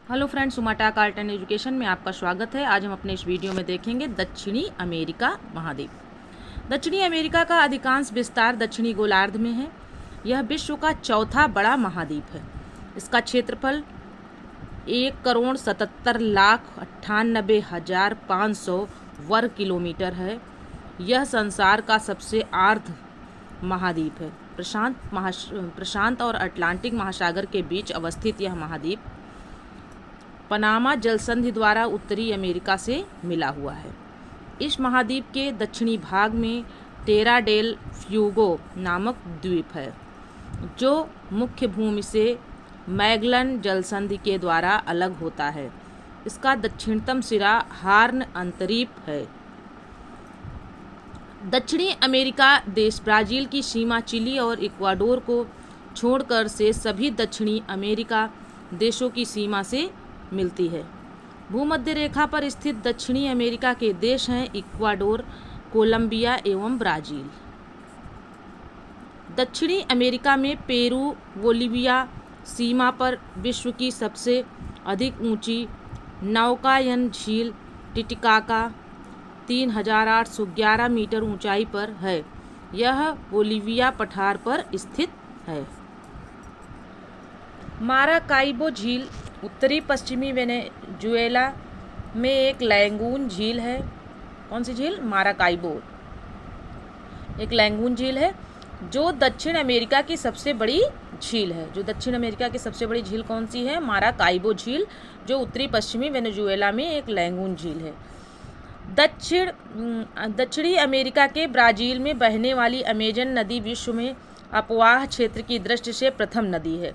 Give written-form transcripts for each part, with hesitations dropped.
Hello friends, सुमाटा art and education में आपका स्वागत है। आज हम अपने इस वीडियो में देखेंगे दक्षिणी अमेरिका महाद्वीप। दक्षिणी अमेरिका का अधिकांश विस्तार दक्षिणी गोलार्ध में है। यह विश्व का चौथा बड़ा महाद्वीप है। इसका क्षेत्रफल 1,77,98,500 वर्ग किलोमीटर है। यह संसार का सबसे आर्द्र महाद्वीप है। प्रशांत और अटलांटिक महासागर के बीच अवस्थित यह महाद्वीप पनामा जलसंधि द्वारा उत्तरी अमेरिका से मिला हुआ है। इस महाद्वीप के दक्षिणी भाग में टेरा डेल फ्यूगो नामक द्वीप है, जो मुख्य भूमि से मैगलन जलसंधि के द्वारा अलग होता है। इसका दक्षिणतम सिरा हार्न अंतरीप है। दक्षिणी अमेरिका देश ब्राज़ील की सीमा चिली और इक्वाडोर को छोड़कर से सभी दक्षिणी अमेरिका देशों की सीमा से मिलती है। भूमध्य रेखा पर स्थित दक्षिणी अमेरिका के देश हैं इक्वाडोर, कोलंबिया एवं ब्राज़ील। दक्षिणी अमेरिका में पेरू, बोलिविया सीमा पर विश्व की सबसे अधिक ऊंची नौकायन झील टिटिकाका 3,811 मीटर ऊंचाई पर है। यह बोलिविया पठार पर स्थित है। माराकाइबो झील उत्तरी पश्चिमी वेनेजुएला में एक लैगून झील है। कौन सी झील? माराकाइबो एक लैगून झील है, जो दक्षिण अमेरिका की सबसे बड़ी झील है। जो दक्षिण अमेरिका की सबसे बड़ी झील कौन सी है? माराकाइबो झील, जो उत्तरी पश्चिमी वेनेजुएला में एक लैगून झील है। दक्षिणी अमेरिका के ब्राज़ील में बहने वाली अमेजन नदी विश्व में अपवाह क्षेत्र की दृष्टि से प्रथम नदी है।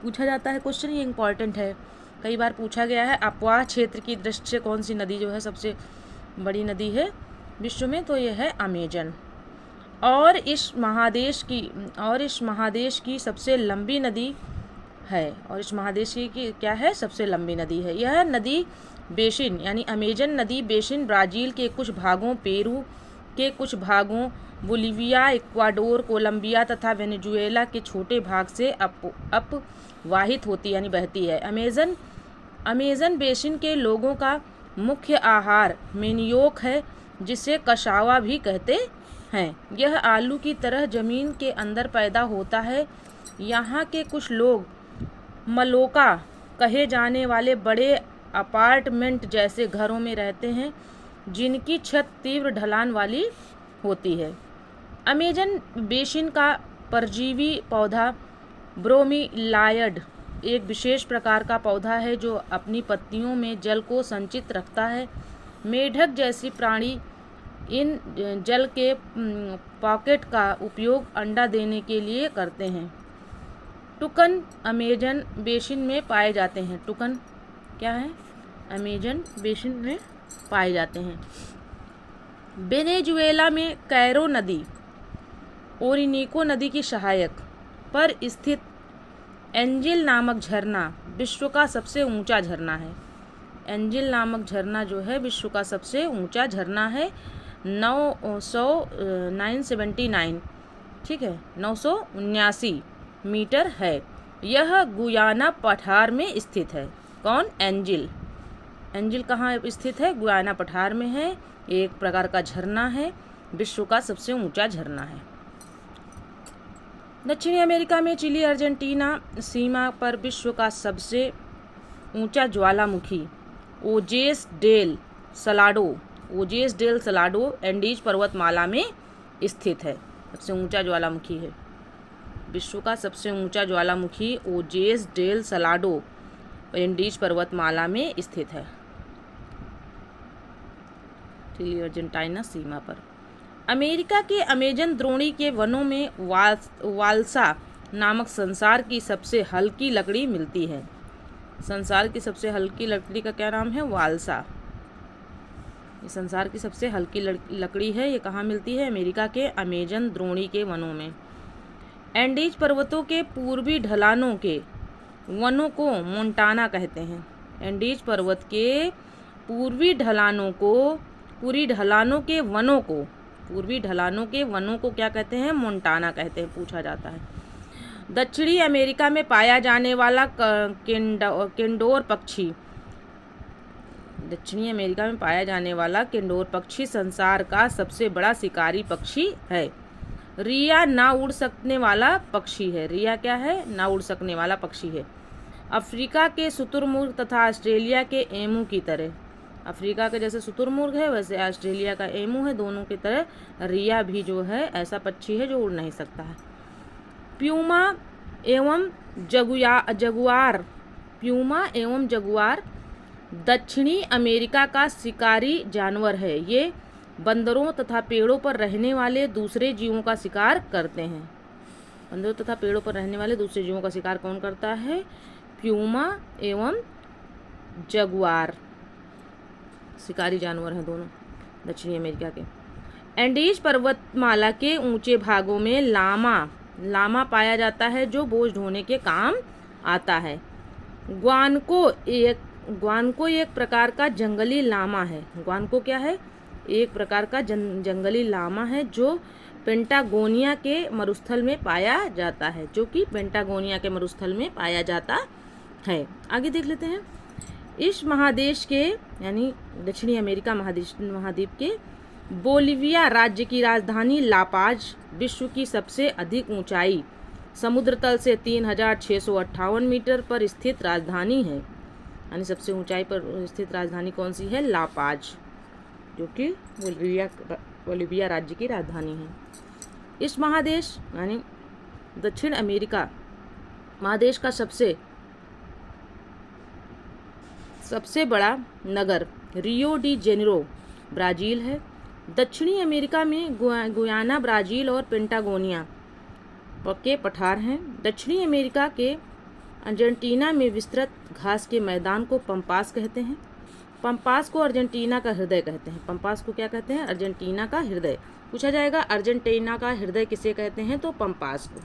पूछा जाता है क्वेश्चन, ये इम्पॉर्टेंट है, कई बार पूछा गया है। अपवाह क्षेत्र की दृष्टि से कौन सी नदी जो है सबसे बड़ी नदी है विश्व में? तो यह है अमेजन। और इस महादेश की सबसे लंबी नदी है। और इस महादेश की क्या है? सबसे लंबी नदी है। यह नदी बेसिन यानी अमेजन नदी बेसिन ब्राज़ील के कुछ भागों, पेरू के कुछ भागों, बोलिविया, इक्वाडोर, कोलंबिया तथा वेनेजुएला के छोटे भाग से अपवाहित होती यानी बहती है। अमेजन बेसिन के लोगों का मुख्य आहार मेनियोक है, जिसे कसावा भी कहते हैं। यह आलू की तरह जमीन के अंदर पैदा होता है। यहाँ के कुछ लोग मलोका कहे जाने वाले बड़े अपार्टमेंट जैसे घरों में रहते हैं, जिनकी छत तीव्र ढलान वाली होती है। अमेजन बेसिन का परजीवी पौधा ब्रोमीलायड एक विशेष प्रकार का पौधा है, जो अपनी पत्तियों में जल को संचित रखता है। मेढक जैसी प्राणी इन जल के पॉकेट का उपयोग अंडा देने के लिए करते हैं। टुकन अमेजन बेसिन में पाए जाते हैं। टुकन क्या है? अमेजन बेसिन में पाए जाते हैं। वेनेजुएला में कैरो नदी, ओरिनिको नदी की सहायक पर स्थित एंजिल नामक झरना विश्व का सबसे ऊंचा झरना है। एंजिल नामक झरना जो है विश्व का सबसे ऊंचा झरना है। 979 ठीक है, 979 मीटर है। यह गुयाना पठार में स्थित है। कौन? एंजिल कहाँ स्थित है? गुयाना पठार में है। एक प्रकार का झरना है, विश्व का सबसे ऊंचा झरना है। दक्षिणी अमेरिका में चिली अर्जेंटीना सीमा पर विश्व का सबसे ऊंचा ज्वालामुखी ओजेस डेल सलाडो एंडीज पर्वतमाला में स्थित है। सबसे ऊंचा ज्वालामुखी है। विश्व का सबसे ऊंचा ज्वालामुखी ओजेस डेल सलाडो एंडीज पर्वतमाला में स्थित है, चिली अर्जेंटीना सीमा पर। अमेरिका के अमेजन द्रोणी के वनों में वाल्सा नामक संसार की सबसे हल्की लकड़ी मिलती है। संसार की सबसे हल्की लकड़ी का क्या नाम है? वाल्सा। ये संसार की सबसे हल्की लकड़ी है। ये कहाँ मिलती है? अमेरिका के अमेजन द्रोणी के वनों में। एंडीज पर्वतों के पूर्वी ढलानों के वनों को मोंटाना कहते हैं। एंडीज पर्वत के पूर्वी ढलानों के वनों को क्या कहते हैं? मोंटाना कहते हैं। पूछा जाता है। दक्षिणी अमेरिका में पाया जाने वाला किंडोर पक्षी। दक्षिणी अमेरिका में पाया जाने वाला किंडोर पक्षी संसार का सबसे बड़ा शिकारी पक्षी है। रिया ना उड़ सकने वाला पक्षी है। रिया क्या है? ना उड़ सकने वाला पक्षी है। अफ्रीका के शुतुरमुर्ग तथा ऑस्ट्रेलिया के एमू की तरह, अफ्रीका के जैसे शुतुरमुर्ग है वैसे ऑस्ट्रेलिया का एमू है, दोनों की तरह रिया भी जो है ऐसा पक्षी है जो उड़ नहीं सकता है। प्यूमा एवं जगुआर, प्यूमा एवं जगुआर दक्षिणी अमेरिका का शिकारी जानवर है। ये बंदरों तथा पेड़ों पर रहने वाले दूसरे जीवों का शिकार करते हैं। बंदरों तथा पेड़ों पर रहने वाले दूसरे जीवों का शिकार कौन करता है? प्यूमा एवं जगुआर शिकारी जानवर हैं दोनों दक्षिणी अमेरिका के। एंडीज पर्वतमाला के ऊंचे भागों में लामा पाया जाता है जो बोझ ढोने के काम आता है। ग्वानको एक प्रकार का जंगली लामा है। ग्वानको क्या है? एक प्रकार का जंगली लामा है जो पेंटागोनिया के मरुस्थल में पाया जाता है, जो कि पेंटागोनिया के मरुस्थल में पाया जाता है। आगे देख लेते हैं। इस महादेश के यानी दक्षिणी अमेरिका महाद्वीप के बोलिविया राज्य की राजधानी लापाज विश्व की सबसे अधिक ऊंचाई समुद्र तल से 3658 मीटर पर स्थित राजधानी है। यानी सबसे ऊंचाई पर स्थित राजधानी कौन सी है? लापाज, जो कि बोलिविया राज्य की राजधानी है। इस महादेश यानी दक्षिण अमेरिका महादेश का सबसे बड़ा नगर रियो डी जेनेरो ब्राज़ील है। दक्षिणी अमेरिका में गुयाना, ब्राज़ील और पेंटागोनिया के पठार हैं। दक्षिणी अमेरिका के अर्जेंटीना में विस्तृत घास के मैदान को पंपास कहते हैं। पंपास को अर्जेंटीना का हृदय कहते हैं। पंपास को क्या कहते हैं? अर्जेंटीना का हृदय। पूछा जाएगा अर्जेंटीना का हृदय किसे कहते हैं? तो पंपास को।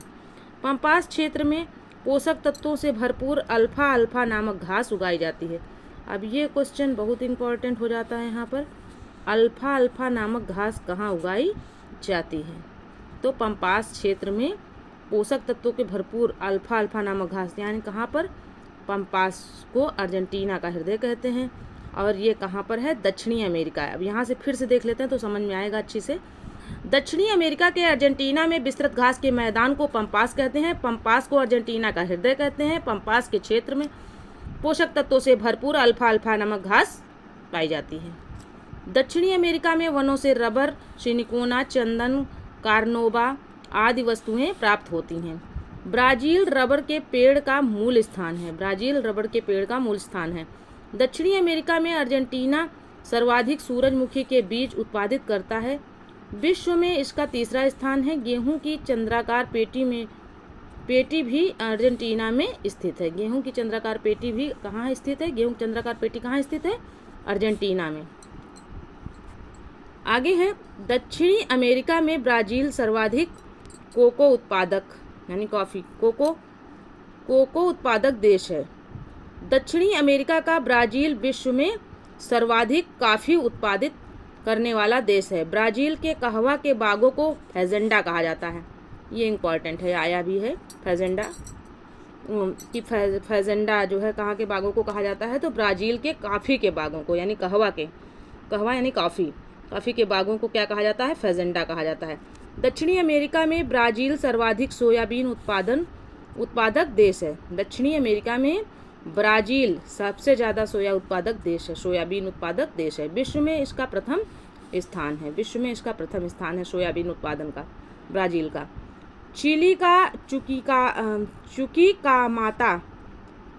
पंपास क्षेत्र में पोषक तत्वों से भरपूर अल्फा नामक घास उगाई जाती है। अब ये क्वेश्चन बहुत इंपॉर्टेंट हो जाता है यहाँ पर। अल्फा नामक घास कहाँ उगाई जाती है? तो पंपास क्षेत्र में पोषक तत्वों के भरपूर अल्फा नामक घास, यानी कहाँ पर? पंपास को अर्जेंटीना का हृदय कहते हैं। और ये कहाँ पर है? दक्षिणी अमेरिका है। अब यहाँ से फिर से देख लेते हैं तो समझ में आएगा अच्छी से। दक्षिणी अमेरिका के अर्जेंटीना में विस्तृत घास के मैदान को पंपास कहते हैं। पंपास को अर्जेंटीना का हृदय कहते हैं। पंपास के क्षेत्र में पोषक तत्वों से भरपूर अल्फा नामक घास पाई जाती है। दक्षिणी अमेरिका में वनों से रबर, सिलिकोना, चंदन, कार्नोबा आदि वस्तुएं प्राप्त होती हैं। ब्राज़ील रबर के पेड़ का मूल स्थान है। ब्राज़ील रबर के पेड़ का मूल स्थान है। दक्षिणी अमेरिका में अर्जेंटीना सर्वाधिक सूरजमुखी के बीज उत्पादित करता है। विश्व में इसका तीसरा स्थान है। गेहूं की चंद्राकार पेटी भी अर्जेंटीना में स्थित है। गेहूं की चंद्राकार पेटी भी कहाँ स्थित है? गेहूं की चंद्राकार पेटी कहाँ स्थित है? अर्जेंटीना में। आगे है दक्षिणी अमेरिका में ब्राज़ील सर्वाधिक कोको उत्पादक यानी कॉफ़ी कोको उत्पादक देश है। दक्षिणी अमेरिका का ब्राज़ील विश्व में सर्वाधिक कॉफ़ी उत्पादित करने वाला देश है। ब्राज़ील के कहवा के बागों को फेजेंडा कहा जाता है। ये इम्पॉर्टेंट है, आया भी है फेजेंडा कि फेजेंडा जो है कहाँ के बागों को कहा जाता है? तो ब्राज़ील के कॉफ़ी के बागों को, यानी कहवा यानी कॉफ़ी के बागों को क्या कहा जाता है? फेजेंडा कहा जाता है। दक्षिणी अमेरिका में ब्राज़ील सर्वाधिक सोयाबीन उत्पादक देश है। दक्षिणी अमेरिका में ब्राज़ील सबसे ज़्यादा सोयाबीन उत्पादक देश है। विश्व में इसका प्रथम स्थान है सोयाबीन उत्पादन का ब्राज़ील का। चिली का चुकीकामाता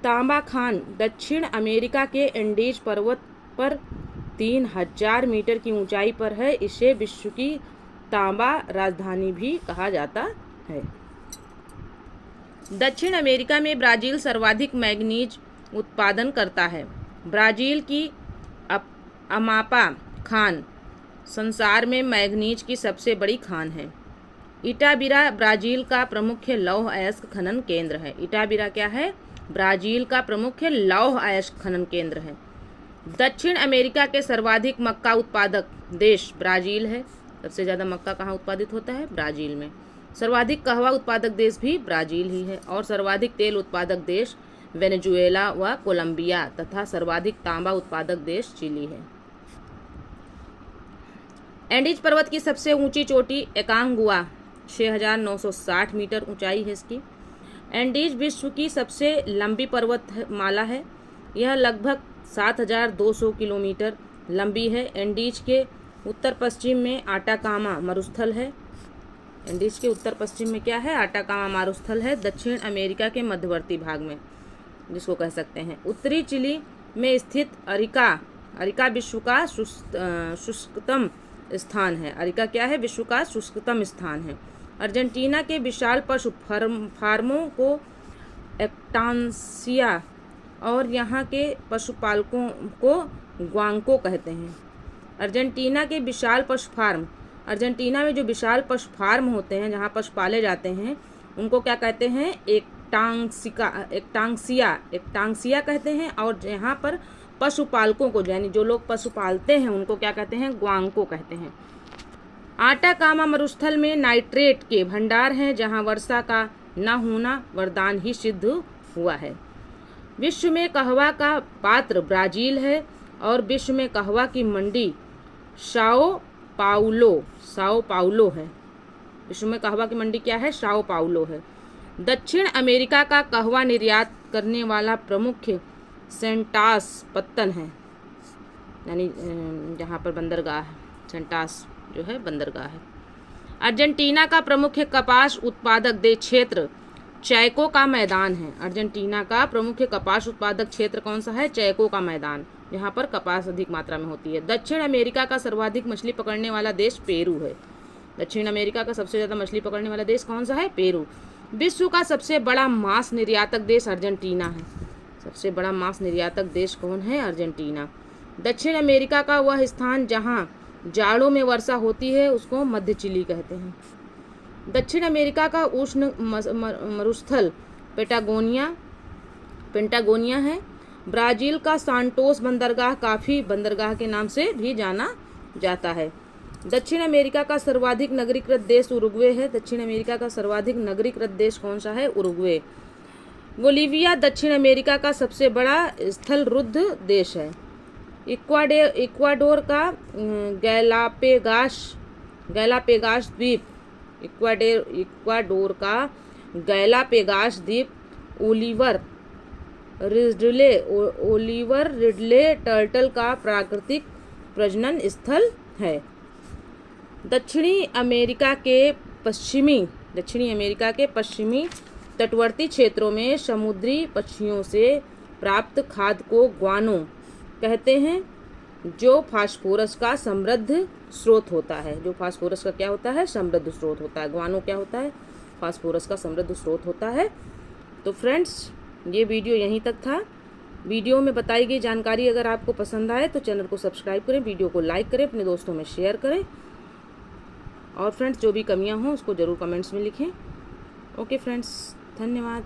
तांबा खान दक्षिण अमेरिका के एंडीज पर्वत पर 3000 मीटर की ऊंचाई पर है। इसे विश्व की तांबा राजधानी भी कहा जाता है। दक्षिण अमेरिका में ब्राज़ील सर्वाधिक मैग्नीज उत्पादन करता है। ब्राज़ील की अमापा खान संसार में मैग्नीज की सबसे बड़ी खान है। इटाबिरा ब्राज़ील का प्रमुख लौह अयस्क खनन केंद्र है। इटाबिरा क्या है? ब्राज़ील का प्रमुख लौह अयस्क खनन केंद्र है। दक्षिण अमेरिका के सर्वाधिक मक्का उत्पादक देश ब्राज़ील है। सबसे ज़्यादा मक्का कहाँ उत्पादित होता है? ब्राज़ील में। सर्वाधिक कहवा उत्पादक देश भी ब्राज़ील ही है और सर्वाधिक तेल उत्पादक देश वेनेजुएला व कोलंबिया तथा सर्वाधिक तांबा उत्पादक देश चिली है। एंडीज पर्वत की सबसे ऊंची चोटी एकांगुआ 6,960 मीटर ऊंचाई है इसकी। एंडीज विश्व की सबसे लंबी पर्वतमाला है। यह लगभग 7,200 किलोमीटर लंबी है। एंडीज के उत्तर पश्चिम में आटाकामा मरुस्थल है। एंडीज के उत्तर पश्चिम में क्या है? आटाकामा मरुस्थल है। दक्षिण अमेरिका के मध्यवर्ती भाग में जिसको कह सकते हैं। उत्तरी चिली में स्थित अरिका विश्व का शुष्कतम स्थान है। अरिका क्या है? विश्व का शुष्कतम स्थान है। अर्जेंटीना के विशाल पशु फार्मों को एक्टांसिया और यहाँ के पशुपालकों को ग्वांको कहते हैं। अर्जेंटीना के विशाल पशु फार्म, अर्जेंटीना में जो विशाल पशु फार्म होते हैं जहाँ पशु पाले जाते हैं उनको क्या कहते हैं? एक्टांसिया कहते हैं। और यहाँ पर पशुपालकों को यानी जो लोग पशु पालते हैं उनको क्या कहते हैं? ग्वांको कहते हैं। आटाकामा मरुस्थल में नाइट्रेट के भंडार हैं जहाँ वर्षा का न होना वरदान ही सिद्ध हुआ है। विश्व में कहवा का पात्र ब्राज़ील है और विश्व में कहवा की मंडी साओ पाउलो है। विश्व में कहवा की मंडी क्या है? साओ पाउलो है। दक्षिण अमेरिका का कहवा निर्यात करने वाला प्रमुख सेंटास पत्तन है, यानी जहाँ पर बंदरगाह है, सेंटास जो है बंदरगाह है। अर्जेंटीना का प्रमुख कपास उत्पादक देश क्षेत्र चैको का मैदान है। अर्जेंटीना का प्रमुख कपास उत्पादक क्षेत्र कौन सा है? चैको का मैदान, जहाँ पर कपास अधिक मात्रा में होती है। दक्षिण अमेरिका का सर्वाधिक मछली पकड़ने वाला देश पेरू है। दक्षिण अमेरिका का सबसे ज़्यादा मछली पकड़ने वाला देश कौन सा है? पेरू। विश्व का सबसे बड़ा मांस निर्यातक देश अर्जेंटीना है। सबसे बड़ा मांस निर्यातक देश कौन है? अर्जेंटीना। दक्षिण अमेरिका का वह स्थान जहाँ जाड़ों में वर्षा होती है उसको मध्य चिली कहते हैं। दक्षिण अमेरिका का उष्ण मरुस्थल पेंटागोनिया है। ब्राज़ील का सांटोस बंदरगाह काफ़ी बंदरगाह के नाम से भी जाना जाता है। दक्षिण अमेरिका का सर्वाधिक नगरीकृत देश उरुग्वे है। दक्षिण अमेरिका का सर्वाधिक नगरीकृत देश कौन सा है? उरुग्वे। बोलीविया दक्षिण अमेरिका का सबसे बड़ा स्थल रुद्ध देश है। इक्वाडोर का गैलापेगास द्वीप इक्वाडोर का गैलापेगास द्वीप ओलिवर रिडले टर्टल का प्राकृतिक प्रजनन स्थल है। दक्षिणी अमेरिका के पश्चिमी तटवर्ती क्षेत्रों में समुद्री पक्षियों से प्राप्त खाद्य को ग्वानो कहते हैं, जो फास्फोरस का समृद्ध स्रोत होता है। जो फास्फोरस का क्या होता है? समृद्ध स्रोत होता है। ग्वानो क्या होता है? फास्फोरस का समृद्ध स्रोत होता है। तो फ्रेंड्स, ये वीडियो यहीं तक था। वीडियो में बताई गई जानकारी अगर आपको पसंद आए तो चैनल को सब्सक्राइब करें, वीडियो को लाइक करें, अपने दोस्तों में शेयर करें और फ्रेंड्स जो भी कमियां हों उसको ज़रूर कमेंट्स में लिखें। ओके फ्रेंड्स, धन्यवाद।